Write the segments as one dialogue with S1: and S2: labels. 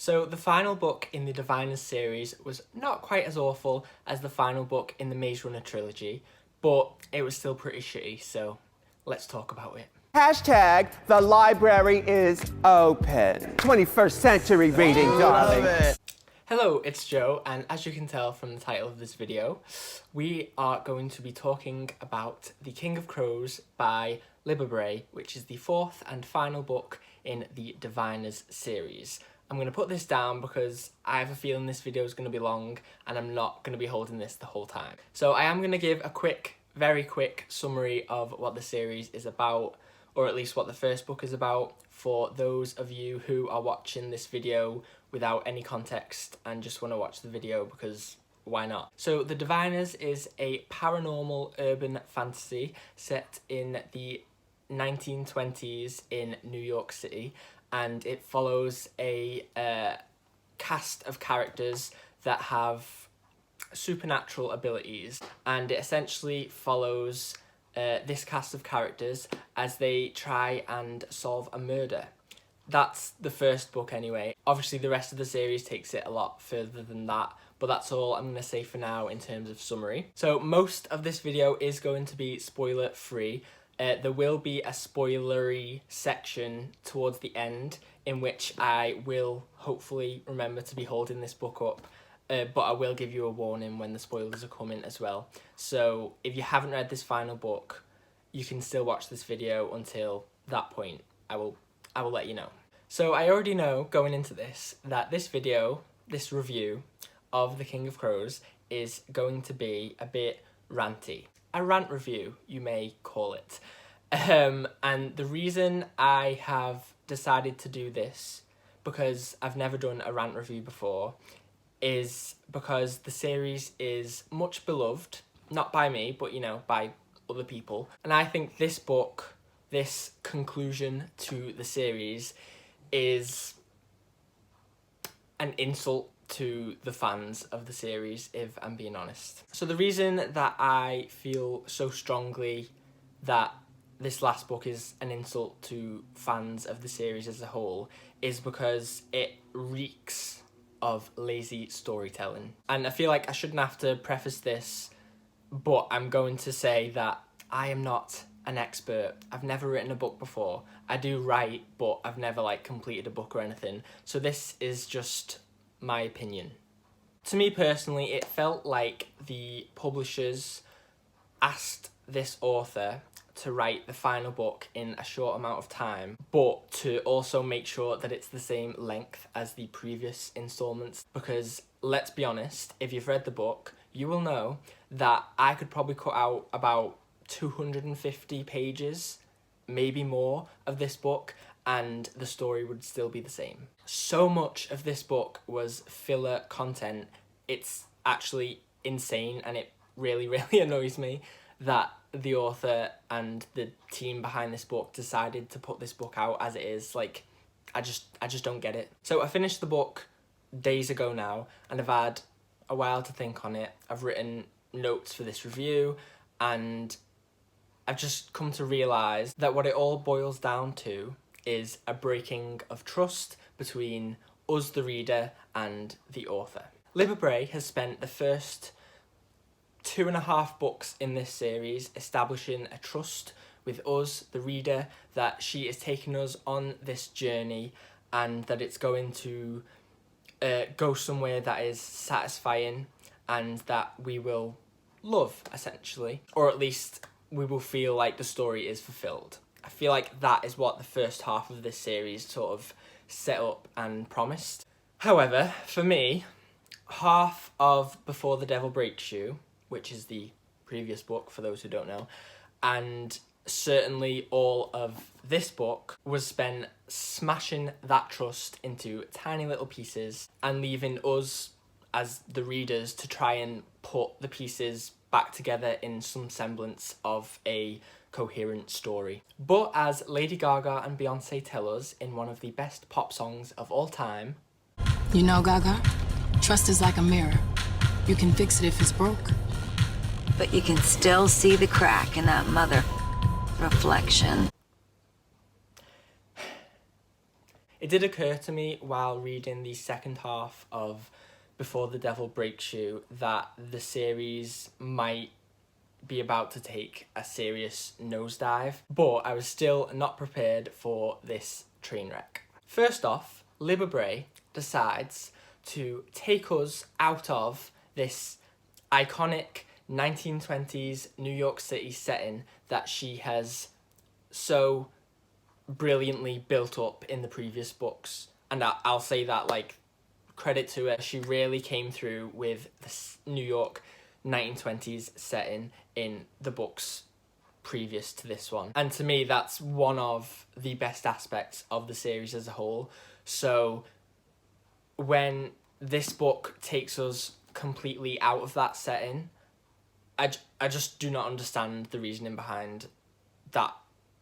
S1: So the final book in the Diviners series was not quite as awful as the final book in the Maze Runner trilogy, but it was still pretty shitty, so let's talk about it.
S2: Hashtag the library is open. 21st century reading, darling.
S1: Hello, it's Joe, and as you can tell from the title of this video, we are going to be talking about The King of Crows by Libba Bray, which is the fourth and final book in the Diviners series. I'm going to put this down because I have a feeling this video is going to be long and I'm not going to be holding this the whole time. So I am going to give a very quick summary of what the series is about, or at least what the first book is about, for those of you who are watching this video without any context and just want to watch the video because why not? So The Diviners is a paranormal urban fantasy set in the 1920s in New York City, and it follows a cast of characters that have supernatural abilities, and it essentially follows this cast of characters as they try and solve a murder. That's the first book anyway. Obviously the rest of the series takes it a lot further than that, but that's all I'm going to say for now in terms of summary. So most of this video is going to be spoiler free. There will be a spoilery section towards the end in which I will hopefully remember to be holding this book up, but I will give you a warning when the spoilers are coming as well. So if you haven't read this final book, you can still watch this video until that point. I will let you know. So I already know going into this that this review of The King of Crows is going to be a bit ranty. A rant review, you may call it. And the reason I have decided to do this, because I've never done a rant review before, is because the series is much beloved, not by me, but by other people. And I think this book, this conclusion to the series, is an insult to the fans of the series, if I'm being honest. So the reason that I feel so strongly that this last book is an insult to fans of the series as a whole is because it reeks of lazy storytelling. And I feel like I shouldn't have to preface this, but I'm going to say that I am not an expert. I've never written a book before. I do write, but I've never completed a book or anything. So this is just my opinion. To me personally, it felt like the publishers asked this author to write the final book in a short amount of time, but to also make sure that it's the same length as the previous installments. Because let's be honest, if you've read the book, you will know that I could probably cut out about 250 pages, maybe more, of this book, and the story would still be the same. So much of this book was filler content. It's actually insane, and it really, really annoys me that the author and the team behind this book decided to put this book out as it is. I just don't get it. So I finished the book days ago now, and I've had a while to think on it. I've written notes for this review, and I've just come to realise that what it all boils down to is a breaking of trust between us, the reader, and the author. Libba Bray has spent the first 2.5 books in this series establishing a trust with us, the reader, that she is taking us on this journey and that it's going to go somewhere that is satisfying and that we will love, essentially, or at least we will feel like the story is fulfilled. I feel like that is what the first half of this series sort of set up and promised. However, for me, half of Before the Devil Breaks You, which is the previous book for those who don't know, and certainly all of this book was spent smashing that trust into tiny little pieces and leaving us as the readers to try and put the pieces back together in some semblance of a coherent story. But as Lady Gaga and Beyonce tell us in one of the best pop songs of all time,
S3: you know, Gaga, trust is like a mirror. You can fix it if it's broke,
S4: but you can still see the crack in that mother reflection.
S1: It did occur to me while reading the second half of Before the Devil Breaks You that the series might be about to take a serious nosedive, but I was still not prepared for this train wreck. First off, Libba Bray decides to take us out of this iconic 1920s New York City setting that she has so brilliantly built up in the previous books. And I'll say that, like, credit to her, she really came through with this New York 1920s setting in the books previous to this one. And to me, that's one of the best aspects of the series as a whole. So when this book takes us completely out of that setting, I just do not understand the reasoning behind that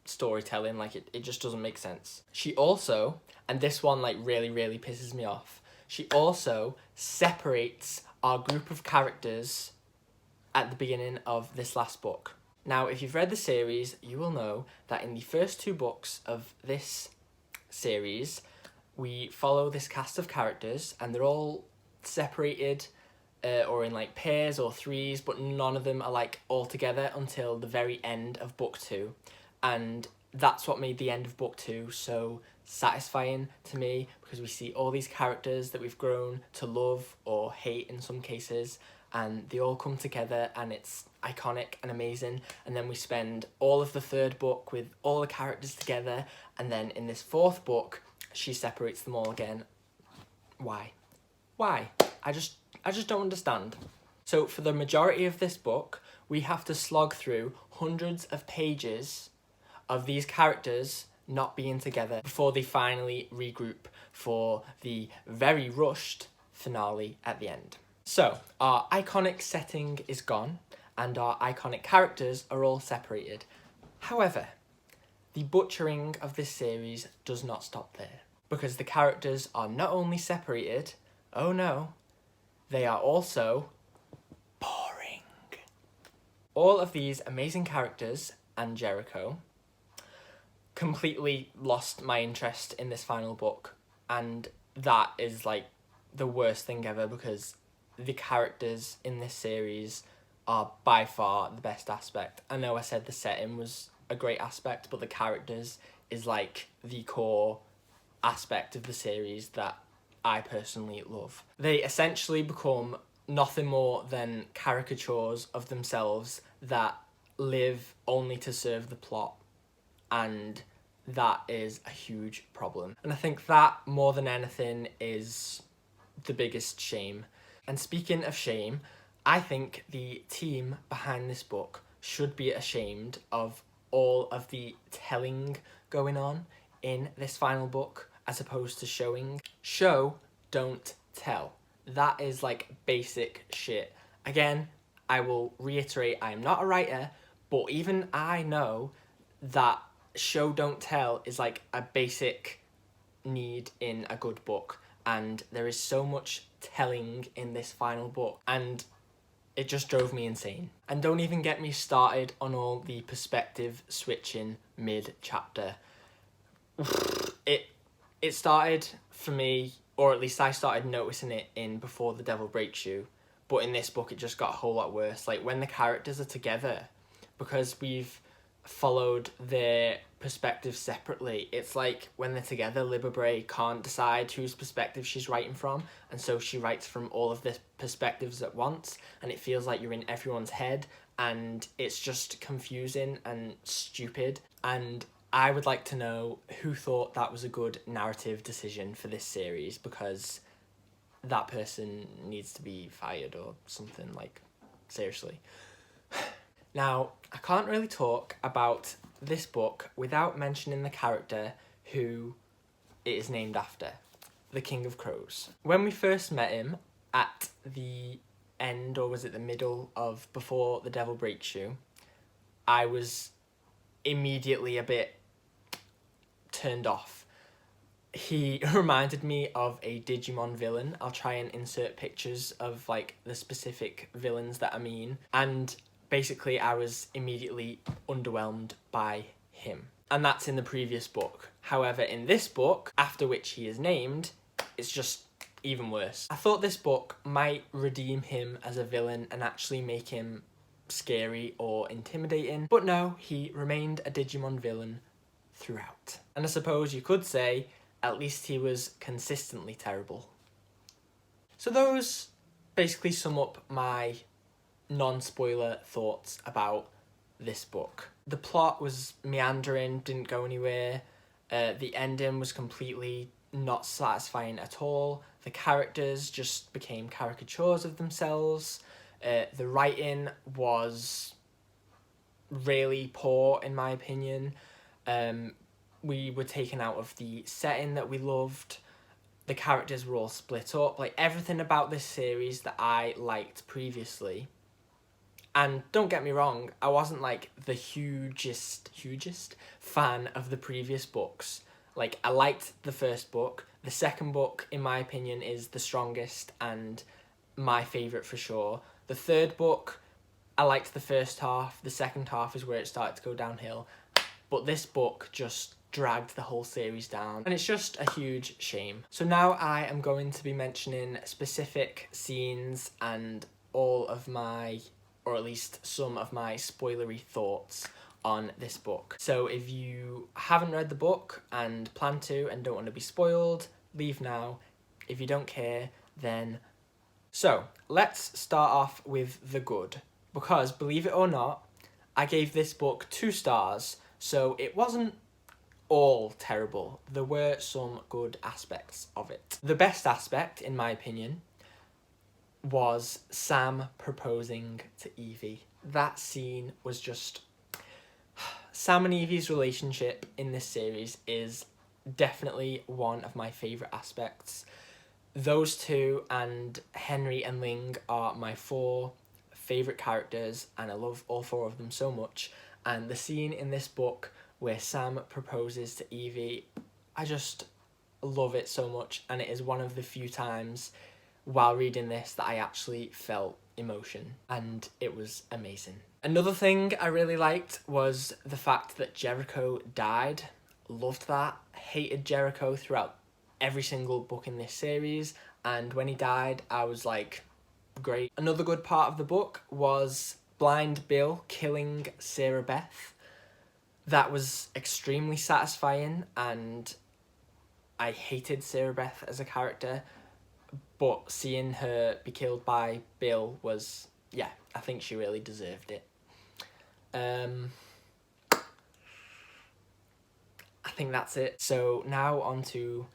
S1: storytelling. Like, it just doesn't make sense. She also, and this one like really pisses me off, she also separates our group of characters at the beginning of this last book. Now, if you've read the series, you will know that in the first 2 books of this series, we follow this cast of characters, and they're all separated or in like pairs or threes, but none of them are like all together until the very end of book 2. And that's what made the end of book 2 so satisfying to me, because we see all these characters that we've grown to love or hate in some cases, and they all come together and it's iconic and amazing. And then we spend all of the 3rd book with all the characters together, and then in this 4th book she separates them all again. Why? I just don't understand. So for the majority of this book, we have to slog through hundreds of pages of these characters not being together before they finally regroup for the very rushed finale at the end. So our iconic setting is gone and our iconic characters are all separated. However, the butchering of this series does not stop there, because the characters are not only separated, oh no, they are also boring. All of these amazing characters and Jericho completely lost my interest in this final book, and that is like the worst thing ever, because the characters in this series are by far the best aspect. I know I said the setting was a great aspect, but the characters is like the core aspect of the series that I personally love. They essentially become nothing more than caricatures of themselves that live only to serve the plot, and that is a huge problem. And I think that, more than anything, is the biggest shame. And speaking of shame, I think the team behind this book should be ashamed of all of the telling going on in this final book, as opposed to showing. Show, don't tell. That is like basic shit. Again, I will reiterate, I am not a writer, but even I know that show, don't tell is like a basic need in a good book, and there is so much telling in this final book, and it just drove me insane. And don't even get me started on all the perspective switching mid-chapter. It started for me, or at least I started noticing it in Before the Devil Breaks You, but in this book it just got a whole lot worse. Like, when the characters are together, because we've followed their perspectives separately, it's like when they're together, Libba Bray can't decide whose perspective she's writing from, and so she writes from all of the perspectives at once, and it feels like you're in everyone's head, and it's just confusing and stupid. And I would like to know who thought that was a good narrative decision for this series, because that person needs to be fired or something, like, seriously. Now, I can't really talk about this book without mentioning the character who it is named after, the King of Crows. When we first met him at the end, or was it the middle of Before the Devil Breaks You, I was immediately a bit turned off. He reminded me of a Digimon villain. I'll try and insert pictures of like the specific villains that I mean, and basically I was immediately underwhelmed by him. and that's in the previous book. However, in this book, after which he is named, it's just even worse. I thought this book might redeem him as a villain and actually make him scary or intimidating, but no, he remained a Digimon villain throughout. And I suppose you could say, at least he was consistently terrible. So those basically sum up my non-spoiler thoughts about this book. The plot was meandering, didn't go anywhere. The ending was completely not satisfying at all. The characters just became caricatures of themselves. The writing was really poor, in my opinion. We were taken out of the setting that we loved. The characters were all split up. Like, everything about this series that I liked previously. And don't get me wrong, I wasn't like the hugest fan of the previous books. Like, I liked the first book. The second book, in my opinion, is the strongest and my favourite for sure. The third book, I liked the first half. The second half is where it started to go downhill. But this book just dragged the whole series down, and it's just a huge shame. So now I am going to be mentioning specific scenes and all of my, or at least some of my spoilery thoughts on this book. So if you haven't read the book and plan to and don't want to be spoiled, leave now. If you don't care, then... So, let's start off with the good, because believe it or not, I gave this book 2 stars, so it wasn't all terrible. There were some good aspects of it. The best aspect, in my opinion, was Sam proposing to Evie. That scene was just... Sam and Evie's relationship in this series is definitely one of my favourite aspects. Those two and Henry and Ling are my 4 favourite characters, and I love all 4 of them so much. And the scene in this book where Sam proposes to Evie, I just love it so much, and it is one of the few times while reading this that I actually felt emotion, and it was amazing. Another thing I really liked was the fact that Jericho died. Loved that. Hated Jericho throughout every single book in this series, and when he died I was like, great. Another good part of the book was Blind Bill killing Sarah Beth. That was extremely satisfying, and I hated Sarah Beth as a character, but seeing her be killed by Bill was, yeah, I think she really deserved it. I think that's it. So now on to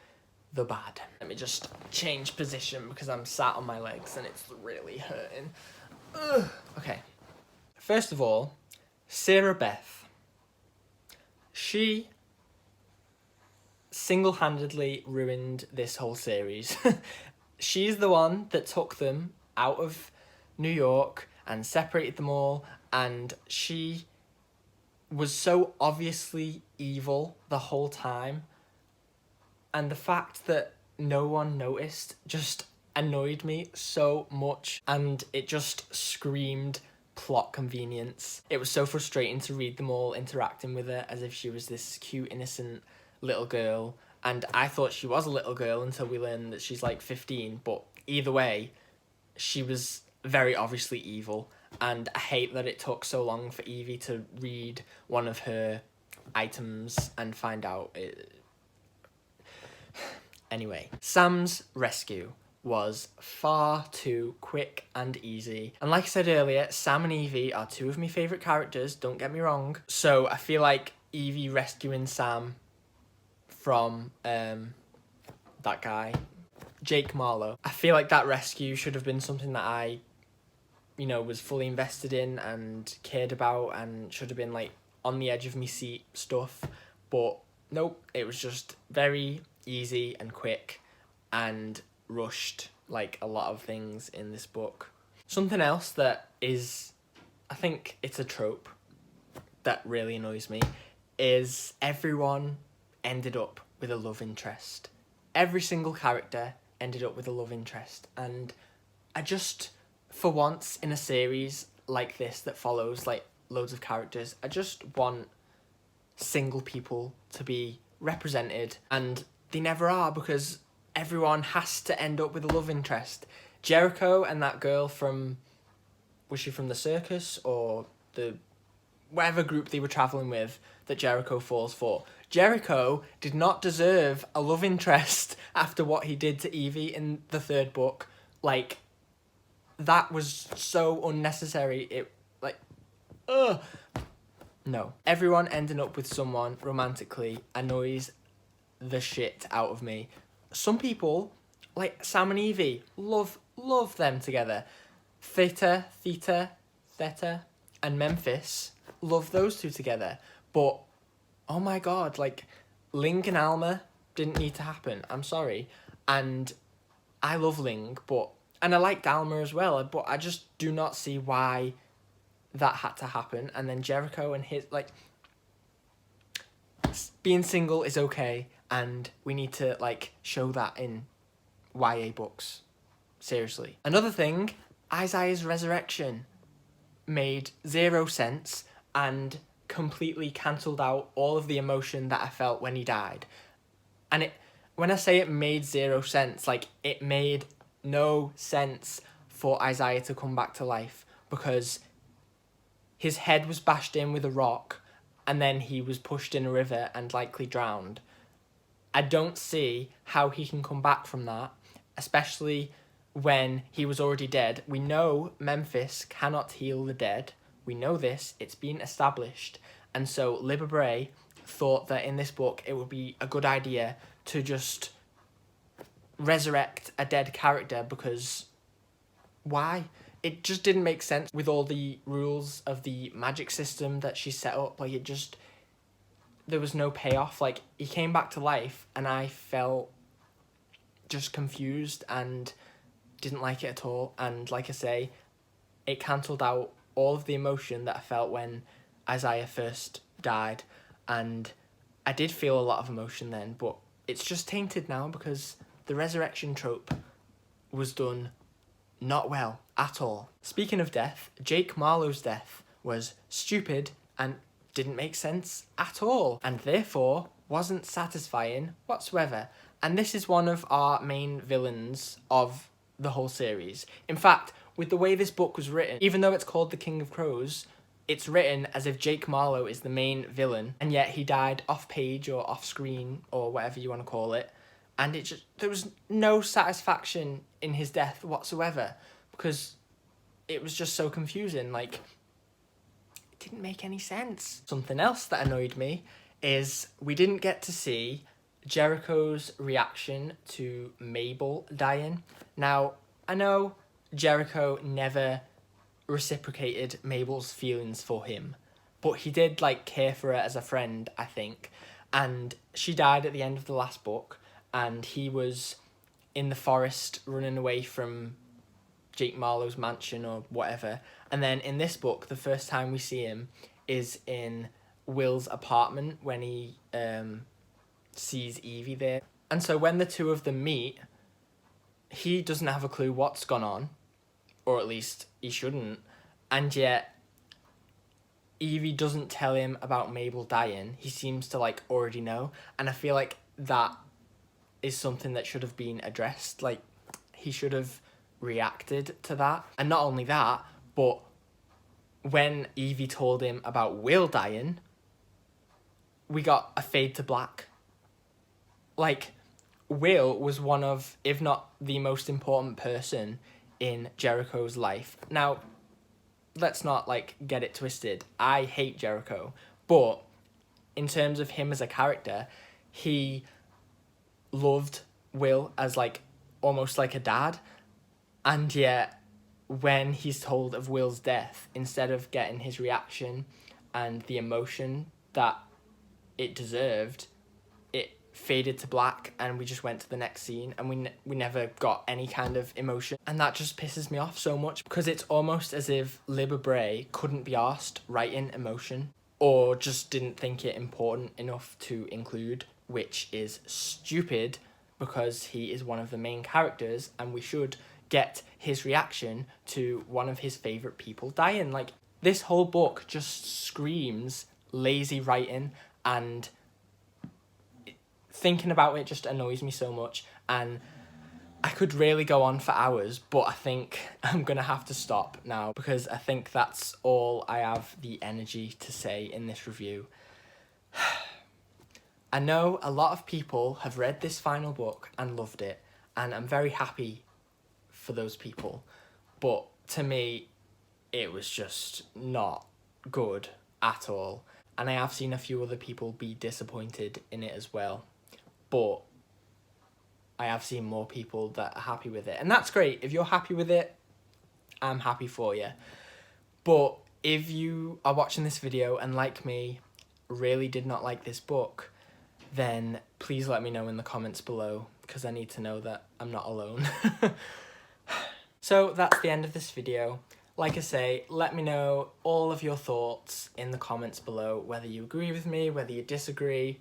S1: the bad. Let me just change position because I'm sat on my legs and it's really hurting. Ugh. Okay. First of all, Sarah Beth. She single-handedly ruined this whole series. She's the one that took them out of New York and separated them all, and she was so obviously evil the whole time, and the fact that no one noticed just annoyed me so much, and it just screamed plot convenience. It was so frustrating to read them all interacting with her as if she was this cute, innocent little girl, and I thought she was a little girl until we learned that she's like 15, but either way, she was very obviously evil, and I hate that it took so long for Evie to read one of her items and find out it. Anyway, Sam's rescue was far too quick and easy. And like I said earlier, Sam and Evie are 2 of my favourite characters, don't get me wrong. So I feel like Evie rescuing Sam from that guy, Jake Marlowe, I feel like that rescue should have been something that I, you know, was fully invested in and cared about, and should have been like on the edge of me seat stuff. But nope, it was just very easy and quick and rushed, like a lot of things in this book. Something else that is, I think it's a trope that really annoys me, is everyone ended up with a love interest. Every single character ended up with a love interest, and I just, for once in a series like this that follows like loads of characters, I just want single people to be represented, and they never are, because everyone has to end up with a love interest. Jericho and that girl from, was she from the circus or the whatever group they were traveling with that Jericho falls for? Jericho did not deserve a love interest after what he did to Evie in the third book. Like, that was so unnecessary. It, like, ugh. No. Everyone ending up with someone romantically annoys the shit out of me. Some people, like Sam and Evie, love them together. Theta, and Memphis, love those two together. But, oh my god, like, Ling and Alma didn't need to happen. I'm sorry. And I love Ling, and I liked Alma as well, but I just do not see why that had to happen. And then Jericho and his, like, being single is okay, and we need to, like, show that in YA books. Seriously. Another thing, Isaiah's resurrection made 0 sense and completely cancelled out all of the emotion that I felt when he died. And it, when I say it made 0 sense, like, it made no sense for Isaiah to come back to life, because his head was bashed in with a rock and then he was pushed in a river and likely drowned. I don't see how he can come back from that, especially when he was already dead. We know Memphis cannot heal the dead. We know this. It's been established. And so Libba Bray thought that in this book it would be a good idea to just resurrect a dead character, because why? It just didn't make sense with all the rules of the magic system that she set up. Like, it just, there was no payoff. Like, he came back to life and I felt just confused and didn't like it at all. And like I say, it cancelled out all of the emotion that I felt when Isaiah first died. And I did feel a lot of emotion then, but it's just tainted now because the resurrection trope was done not well at all. Speaking of death, Jake Marlowe's death was stupid and didn't make sense at all, and therefore wasn't satisfying whatsoever. And this is one of our main villains of the whole series. In fact, with the way this book was written, even though it's called The King of Crows, it's written as if Jake Marlowe is the main villain, and yet he died off page or off screen or whatever you want to call it. And it just, there was no satisfaction in his death whatsoever, because it was just so confusing. Like, it didn't make any sense. Something else that annoyed me is we didn't get to see Jericho's reaction to Mabel dying. Now, I know Jericho never reciprocated Mabel's feelings for him, but he did, like, care for her as a friend, I think. And she died at the end of the last book, and he was in the forest running away from Jake Marlowe's mansion or whatever. And then in this book, the first time we see him is in Will's apartment when he sees Evie there. And so when the two of them meet, he doesn't have a clue what's gone on, or at least he shouldn't. And yet Evie doesn't tell him about Mabel dying. He seems to, like, already know. And I feel like that is something that should have been addressed. Like, he should have reacted to that. And not only that, but when Evie told him about Will dying, we got a fade to black. Like, Will was one of, if not the most important person in Jericho's life. Now, let's not, like, get it twisted. I hate Jericho, but in terms of him as a character, he loved Will as, like, almost like a dad. And yet, when he's told of Will's death, instead of getting his reaction and the emotion that it deserved, it faded to black and we just went to the next scene, and we never got any kind of emotion. And that just pisses me off so much, because it's almost as if Libba Bray couldn't be asked writing emotion, or just didn't think it important enough to include, which is stupid, because he is one of the main characters and we should get his reaction to one of his favourite people dying. Like, this whole book just screams lazy writing, and thinking about it just annoys me so much, and I could really go on for hours, but I think I'm gonna have to stop now because I think that's all I have the energy to say in this review. I know a lot of people have read this final book and loved it, and I'm very happy for those people, but to me it was just not good at all, and I have seen a few other people be disappointed in it as well, but I have seen more people that are happy with it, and that's great. If you're happy with it, I'm happy for you. But if you are watching this video and, like me, really did not like this book, then please let me know in the comments below, because I need to know that I'm not alone. So that's the end of this video. Like I say, let me know all of your thoughts in the comments below, whether you agree with me, whether you disagree,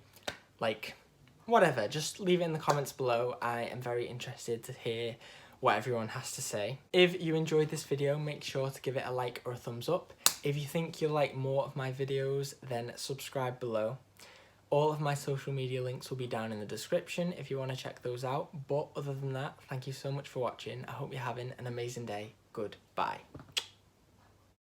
S1: like, whatever, just leave it in the comments below. I am very interested to hear what everyone has to say. If you enjoyed this video, make sure to give it a like or a thumbs up. If you think you'll like more of my videos, then subscribe below. All of my social media links will be down in the description if you want to check those out. But other than that, thank you so much for watching. I hope you're having an amazing day. Goodbye.